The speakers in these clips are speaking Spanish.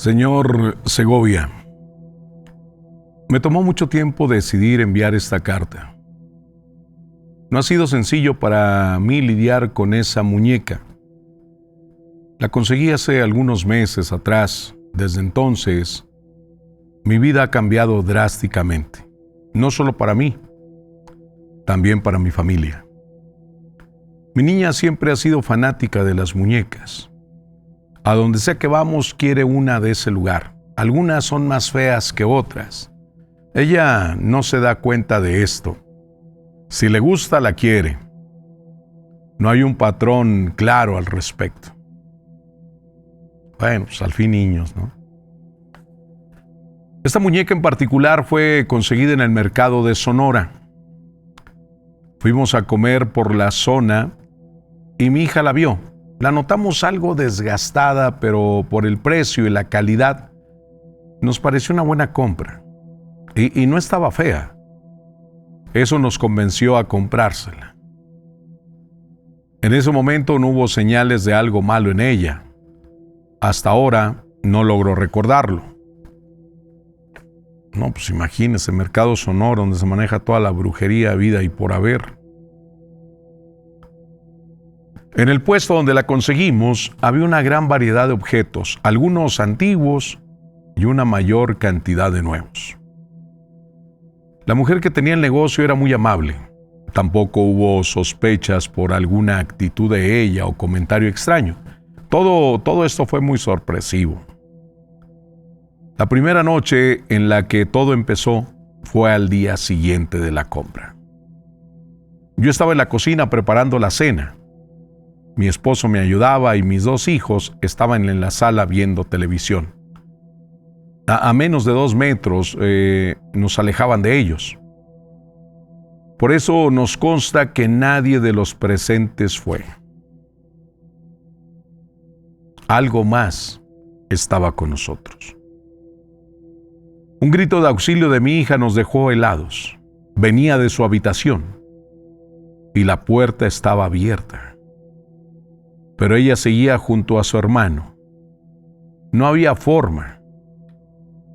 Señor Segovia, me tomó mucho tiempo decidir enviar esta carta. No ha sido sencillo para mí lidiar con esa muñeca. La conseguí hace algunos meses atrás. Desde entonces, mi vida ha cambiado drásticamente. No solo para mí, también para mi familia. Mi niña siempre ha sido fanática de las muñecas. A donde sea que vamos, quiere una de ese lugar. Algunas son más feas que otras. Ella no se da cuenta de esto. Si le gusta, la quiere. No hay un patrón claro al respecto. Bueno, pues al fin niños, ¿no? Esta muñeca en particular fue conseguida en el mercado de Sonora. Fuimos a comer por la zona y mi hija la vio. La notamos algo desgastada, pero por el precio y la calidad nos pareció una buena compra. Y no estaba fea. Eso nos convenció a comprársela. En ese momento no hubo señales de algo malo en ella. Hasta ahora no logro recordarlo. No, pues imagínese, Mercado Sonora, donde se maneja toda la brujería vida y por haber. En el puesto donde la conseguimos había una gran variedad de objetos, algunos antiguos y una mayor cantidad de nuevos. La mujer que tenía el negocio era muy amable. Tampoco hubo sospechas por alguna actitud de ella o comentario extraño. Todo esto fue muy sorpresivo. La primera noche en la que todo empezó fue al día siguiente de la compra. Yo estaba en la cocina preparando la cena. Mi esposo me ayudaba y mis dos hijos estaban en la sala viendo televisión. A menos de 2 metros nos alejaban de ellos. Por eso nos consta que nadie de los presentes fue. Algo más estaba con nosotros. Un grito de auxilio de mi hija nos dejó helados. Venía de su habitación y la puerta estaba abierta. Pero ella seguía junto a su hermano. No había forma.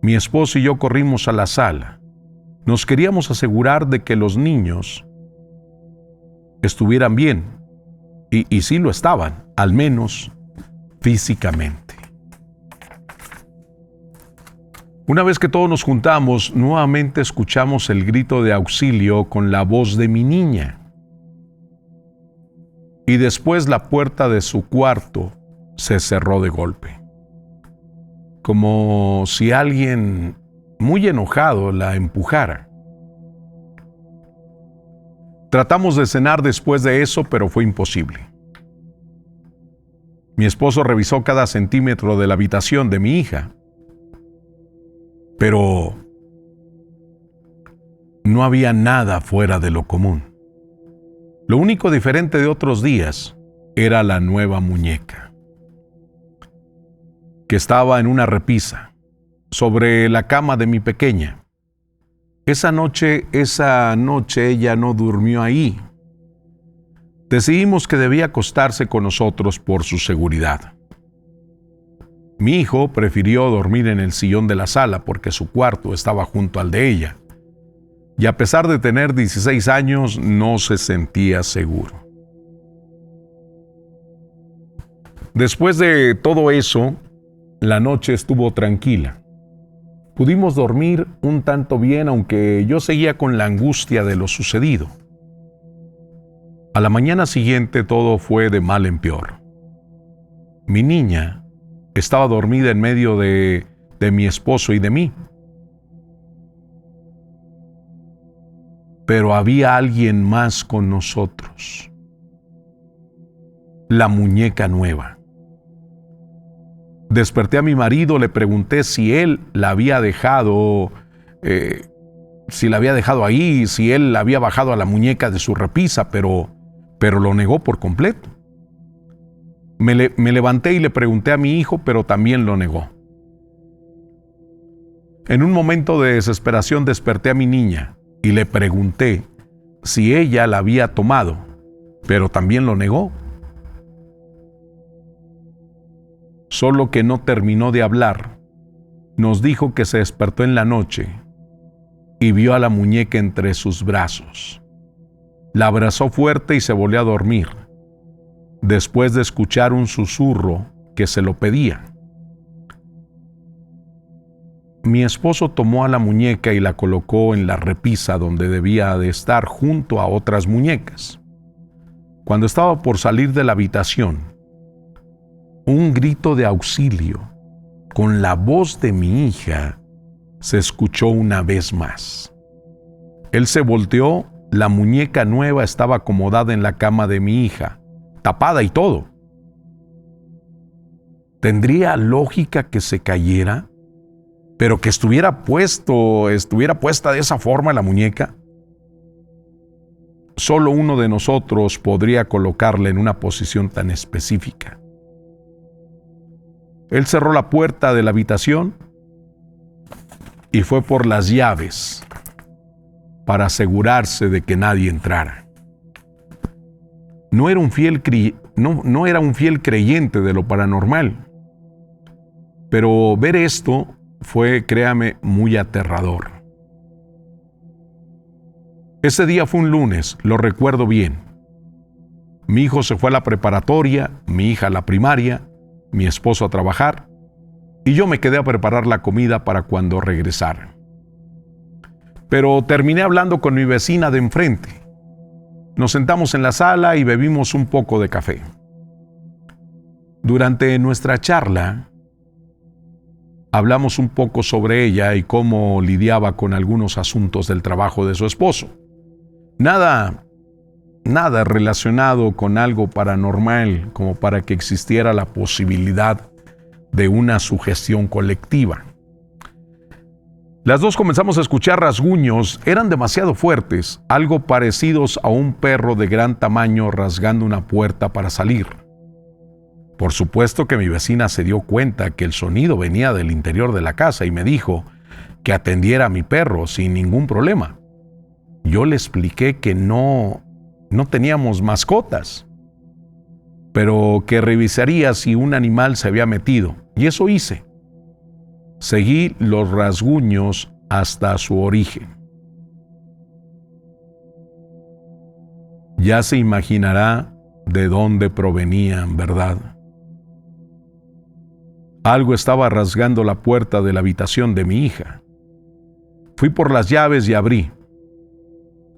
Mi esposo y yo corrimos a la sala. Nos queríamos asegurar de que los niños estuvieran bien. Y sí lo estaban, al menos físicamente. Una vez que todos nos juntamos, nuevamente escuchamos el grito de auxilio con la voz de mi niña. Y después la puerta de su cuarto se cerró de golpe. Como si alguien muy enojado la empujara. Tratamos de cenar después de eso, pero fue imposible. Mi esposo revisó cada centímetro de la habitación de mi hija, pero no había nada fuera de lo común. Lo único diferente de otros días era la nueva muñeca, que estaba en una repisa, sobre la cama de mi pequeña. Esa noche ella no durmió ahí. Decidimos que debía acostarse con nosotros por su seguridad. Mi hijo prefirió dormir en el sillón de la sala porque su cuarto estaba junto al de ella. Y a pesar de tener 16 años, no se sentía seguro. Después de todo eso, la noche estuvo tranquila. Pudimos dormir un tanto bien, aunque yo seguía con la angustia de lo sucedido. A la mañana siguiente todo fue de mal en peor. Mi niña estaba dormida en medio de mi esposo y de mí. Pero había alguien más con nosotros. La muñeca nueva. Desperté a mi marido, le pregunté si él la había dejado, ahí, si él había bajado a la muñeca de su repisa, pero lo negó por completo. Me levanté y le pregunté a mi hijo, pero también lo negó. En un momento de desesperación desperté a mi niña y le pregunté si ella la había tomado, pero también lo negó. Solo que no terminó de hablar Nos dijo que se despertó en la noche y vio a la muñeca entre sus brazos. La abrazó fuerte y se volvió a dormir, después de escuchar un susurro que se lo pedía. Mi esposo tomó a la muñeca y la colocó en la repisa donde debía de estar junto a otras muñecas. Cuando estaba por salir de la habitación, un grito de auxilio con la voz de mi hija se escuchó una vez más. Él se volteó, la muñeca nueva estaba acomodada en la cama de mi hija, tapada y todo. ¿Tendría lógica que se cayera? ¿Pero que estuviera puesta de esa forma la muñeca? Solo uno de nosotros podría colocarla en una posición tan específica. Él cerró la puerta de la habitación y fue por las llaves para asegurarse de que nadie entrara. No era un fiel creyente de lo paranormal, pero ver esto fue, créame, muy aterrador. Ese día fue un lunes, lo recuerdo bien. Mi hijo se fue a la preparatoria, mi hija a la primaria, mi esposo a trabajar, y yo me quedé a preparar la comida para cuando regresaran. Pero terminé hablando con mi vecina de enfrente. Nos sentamos en la sala y bebimos un poco de café. Durante nuestra charla, hablamos un poco sobre ella y cómo lidiaba con algunos asuntos del trabajo de su esposo. Nada relacionado con algo paranormal como para que existiera la posibilidad de una sugestión colectiva. Las dos comenzamos a escuchar rasguños, eran demasiado fuertes, algo parecidos a un perro de gran tamaño rasgando una puerta para salir. Por supuesto que mi vecina se dio cuenta que el sonido venía del interior de la casa y me dijo que atendiera a mi perro sin ningún problema. Yo le expliqué que no teníamos mascotas, pero que revisaría si un animal se había metido, y eso hice. Seguí los rasguños hasta su origen. Ya se imaginará de dónde provenían, ¿verdad? Algo estaba rasgando la puerta de la habitación de mi hija. Fui por las llaves y abrí.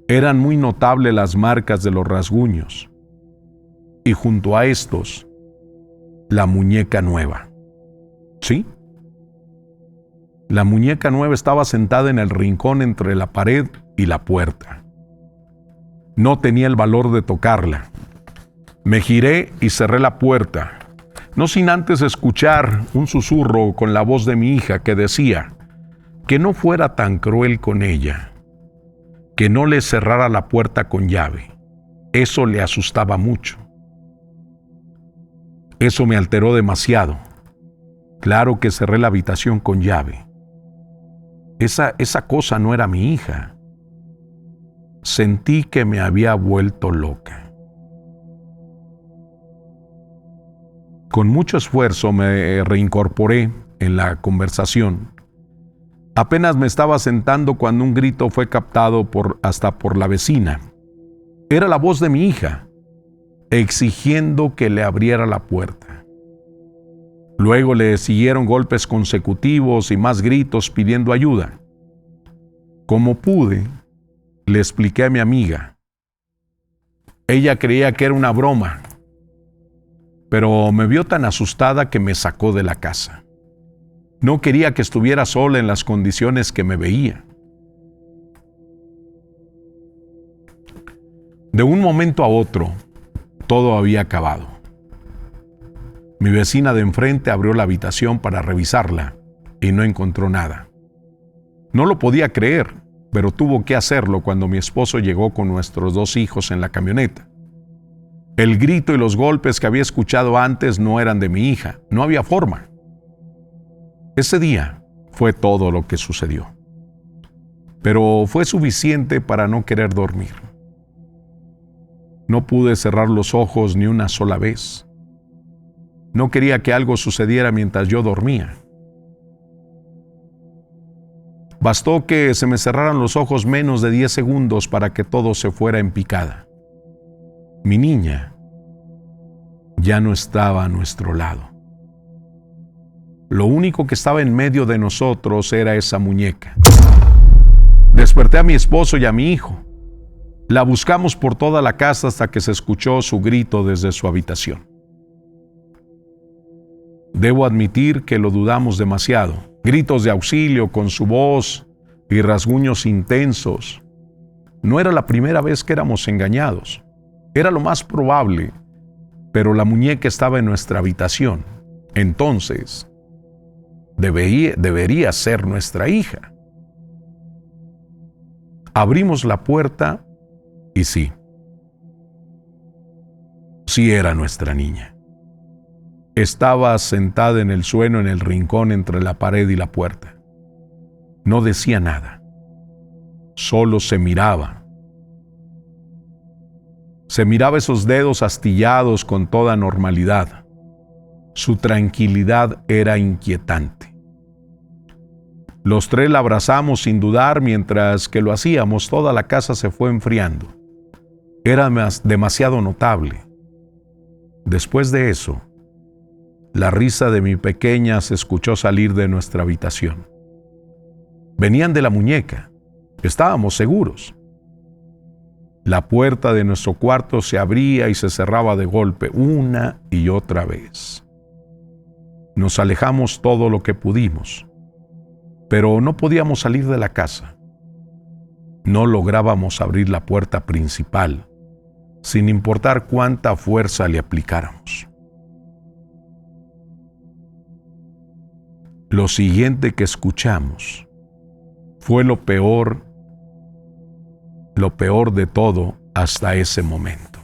Eran muy notables las marcas de los rasguños. Y junto a estos, la muñeca nueva. ¿Sí? La muñeca nueva estaba sentada en el rincón entre la pared y la puerta. No tenía el valor de tocarla. Me giré y cerré la puerta, no sin antes escuchar un susurro con la voz de mi hija que decía que no fuera tan cruel con ella, que no le cerrara la puerta con llave. Eso le asustaba mucho. Eso me alteró demasiado. Claro que cerré la habitación con llave. Esa cosa no era mi hija. Sentí que me había vuelto loca. Con mucho esfuerzo me reincorporé en la conversación. Apenas me estaba sentando cuando un grito fue captado hasta por la vecina. Era la voz de mi hija, exigiendo que le abriera la puerta. Luego le siguieron golpes consecutivos y más gritos pidiendo ayuda. Como pude, le expliqué a mi amiga. Ella creía que era una broma, pero me vio tan asustada que me sacó de la casa. No quería que estuviera sola en las condiciones que me veía. De un momento a otro, todo había acabado. Mi vecina de enfrente abrió la habitación para revisarla y no encontró nada. No lo podía creer, pero tuvo que hacerlo cuando mi esposo llegó con nuestros 2 hijos en la camioneta. El grito y los golpes que había escuchado antes no eran de mi hija, no había forma. Ese día fue todo lo que sucedió. Pero fue suficiente para no querer dormir. No pude cerrar los ojos ni una sola vez. No quería que algo sucediera mientras yo dormía. Bastó que se me cerraran los ojos menos de 10 segundos para que todo se fuera en picada. Mi niña ya no estaba a nuestro lado. Lo único que estaba en medio de nosotros era esa muñeca. Desperté a mi esposo y a mi hijo. La buscamos por toda la casa hasta que se escuchó su grito desde su habitación. Debo admitir que lo dudamos demasiado. Gritos de auxilio con su voz y rasguños intensos. No era la primera vez que éramos engañados. Era lo más probable, pero la muñeca estaba en nuestra habitación. Entonces, debería ser nuestra hija. Abrimos la puerta y sí era nuestra niña. Estaba sentada en el suelo en el rincón entre la pared y la puerta. No decía nada. Solo se miraba. Se miraba esos dedos astillados con toda normalidad. Su tranquilidad era inquietante. Los tres la abrazamos sin dudar. Mientras que lo hacíamos, toda la casa se fue enfriando. Era demasiado notable. Después de eso, la risa de mi pequeña se escuchó salir de nuestra habitación. Venían de la muñeca. Estábamos seguros. La puerta de nuestro cuarto se abría y se cerraba de golpe, una y otra vez. Nos alejamos todo lo que pudimos, pero no podíamos salir de la casa. No lográbamos abrir la puerta principal, sin importar cuánta fuerza le aplicáramos. Lo siguiente que escuchamos fue lo peor de todo hasta ese momento.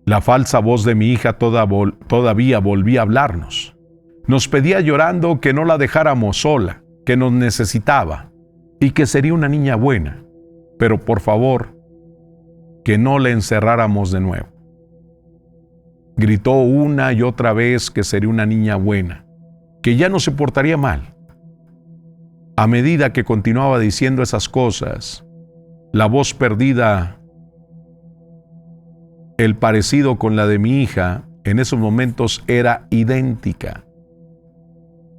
La falsa voz de mi hija todavía volvía a hablarnos. Nos pedía llorando que no la dejáramos sola, que nos necesitaba y que sería una niña buena, pero por favor, que no la encerráramos de nuevo. Gritó una y otra vez que sería una niña buena, que ya no se portaría mal. A medida que continuaba diciendo esas cosas, la voz perdida, el parecido con la de mi hija, en esos momentos era idéntica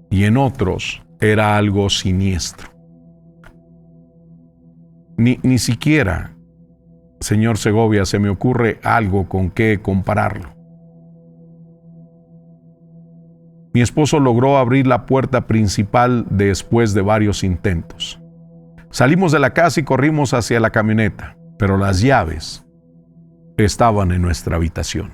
y en otros era algo siniestro. Ni siquiera, señor Segovia, se me ocurre algo con qué compararlo. Mi esposo logró abrir la puerta principal después de varios intentos. Salimos de la casa y corrimos hacia la camioneta, pero las llaves estaban en nuestra habitación.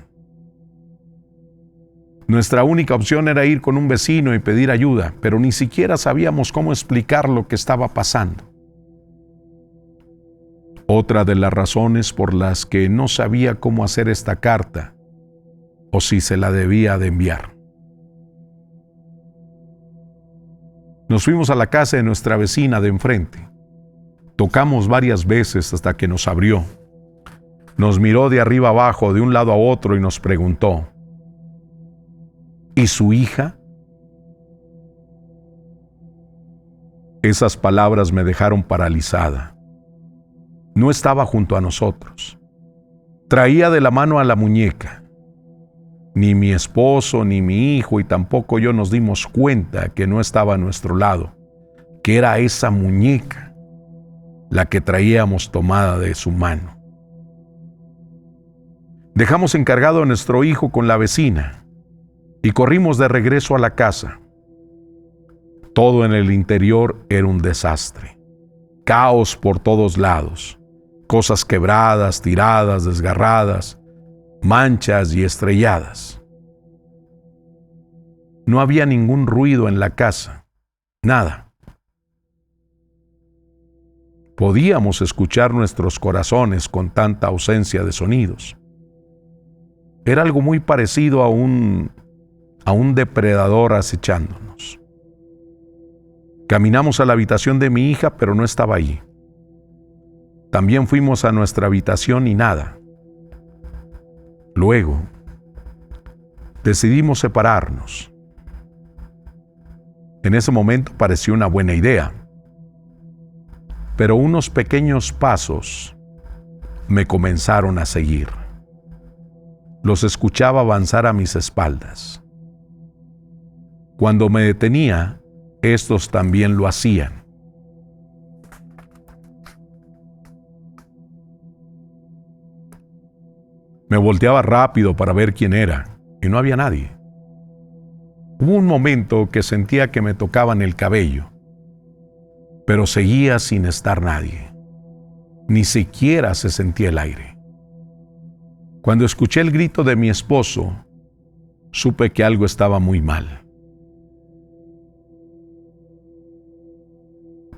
Nuestra única opción era ir con un vecino y pedir ayuda, pero ni siquiera sabíamos cómo explicar lo que estaba pasando. Otra de las razones por las que no sabía cómo hacer esta carta o si se la debía de enviar. Nos fuimos a la casa de nuestra vecina de enfrente. Tocamos varias veces hasta que nos abrió. Nos miró de arriba abajo, de un lado a otro y nos preguntó: ¿y su hija? Esas palabras me dejaron paralizada. No estaba junto a nosotros. Traía de la mano a la muñeca. Ni mi esposo, ni mi hijo, y tampoco yo nos dimos cuenta que no estaba a nuestro lado, que era esa muñeca la que traíamos tomada de su mano. Dejamos encargado a nuestro hijo con la vecina y corrimos de regreso a la casa. Todo en el interior era un desastre. Caos por todos lados. Cosas quebradas, tiradas, desgarradas, manchas y estrelladas. No había ningún ruido en la casa. Nada. Podíamos escuchar nuestros corazones con tanta ausencia de sonidos. Era algo muy parecido a un depredador acechándonos. Caminamos a la habitación de mi hija, pero no estaba allí. También fuimos a nuestra habitación y nada. Luego, decidimos separarnos. En ese momento pareció una buena idea, pero unos pequeños pasos me comenzaron a seguir. Los escuchaba avanzar a mis espaldas. Cuando me detenía, estos también lo hacían. Me volteaba rápido para ver quién era, y no había nadie. Hubo un momento que sentía que me tocaban el cabello, pero seguía sin estar nadie. Ni siquiera se sentía el aire. Cuando escuché el grito de mi esposo, supe que algo estaba muy mal.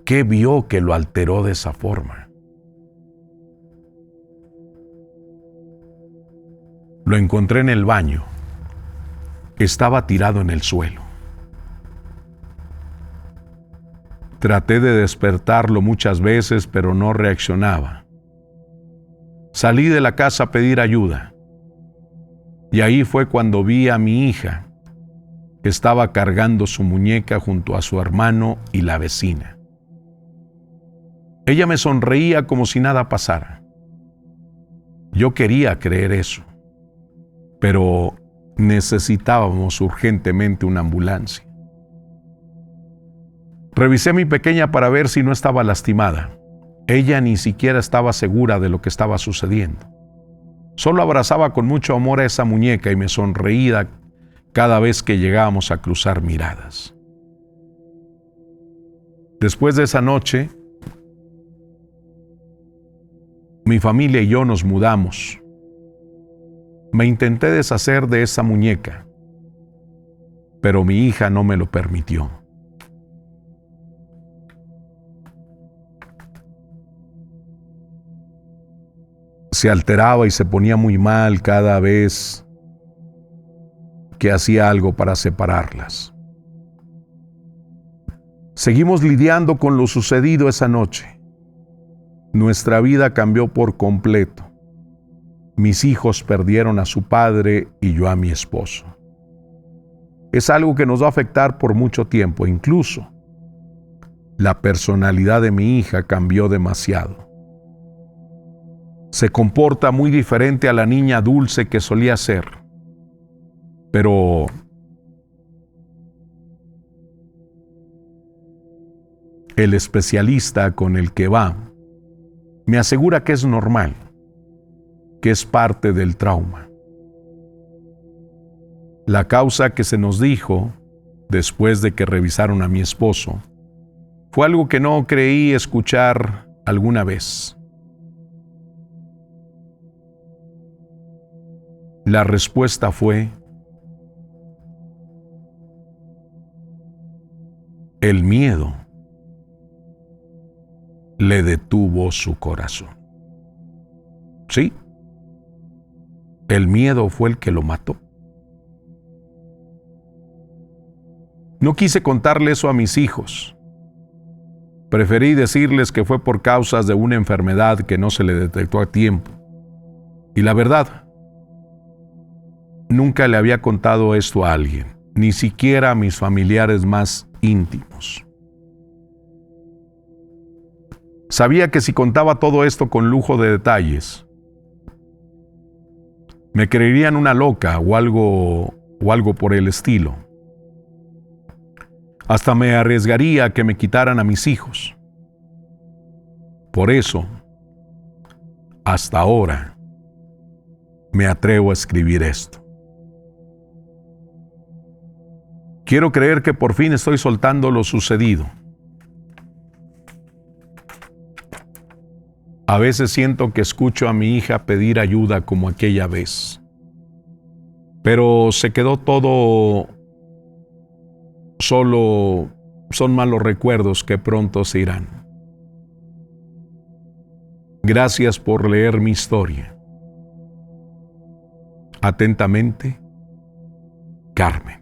¿Qué vio que lo alteró de esa forma? Lo encontré en el baño. Estaba tirado en el suelo. Traté de despertarlo muchas veces, pero no reaccionaba. Salí de la casa a pedir ayuda. Y ahí fue cuando vi a mi hija, que estaba cargando su muñeca junto a su hermano y la vecina. Ella me sonreía como si nada pasara. Yo quería creer eso, pero necesitábamos urgentemente una ambulancia. Revisé a mi pequeña para ver si no estaba lastimada. Ella ni siquiera estaba segura de lo que estaba sucediendo. Solo abrazaba con mucho amor a esa muñeca y me sonreía cada vez que llegábamos a cruzar miradas. Después de esa noche, mi familia y yo nos mudamos. Me intenté deshacer de esa muñeca, pero mi hija no me lo permitió. Se alteraba y se ponía muy mal cada vez que hacía algo para separarlas. Seguimos lidiando con lo sucedido esa noche. Nuestra vida cambió por completo. Mis hijos perdieron a su padre y yo a mi esposo. Es algo que nos va a afectar por mucho tiempo. Incluso la personalidad de mi hija cambió demasiado. Se comporta muy diferente a la niña dulce que solía ser. Pero el especialista con el que va me asegura que es normal, que es parte del trauma. La causa que se nos dijo, después de que revisaron a mi esposo, fue algo que no creí escuchar alguna vez. La respuesta fue: el miedo le detuvo su corazón. Sí, el miedo fue el que lo mató. No quise contarle eso a mis hijos. Preferí decirles que fue por causas de una enfermedad que no se le detectó a tiempo. Y la verdad, nunca le había contado esto a alguien, ni siquiera a mis familiares más íntimos. Sabía que si contaba todo esto con lujo de detalles, me creerían una loca o algo por el estilo. Hasta me arriesgaría a que me quitaran a mis hijos. Por eso, hasta ahora, me atrevo a escribir esto. Quiero creer que por fin estoy soltando lo sucedido. A veces siento que escucho a mi hija pedir ayuda como aquella vez. Pero se quedó todo. Solo son malos recuerdos que pronto se irán. Gracias por leer mi historia. Atentamente, Carmen.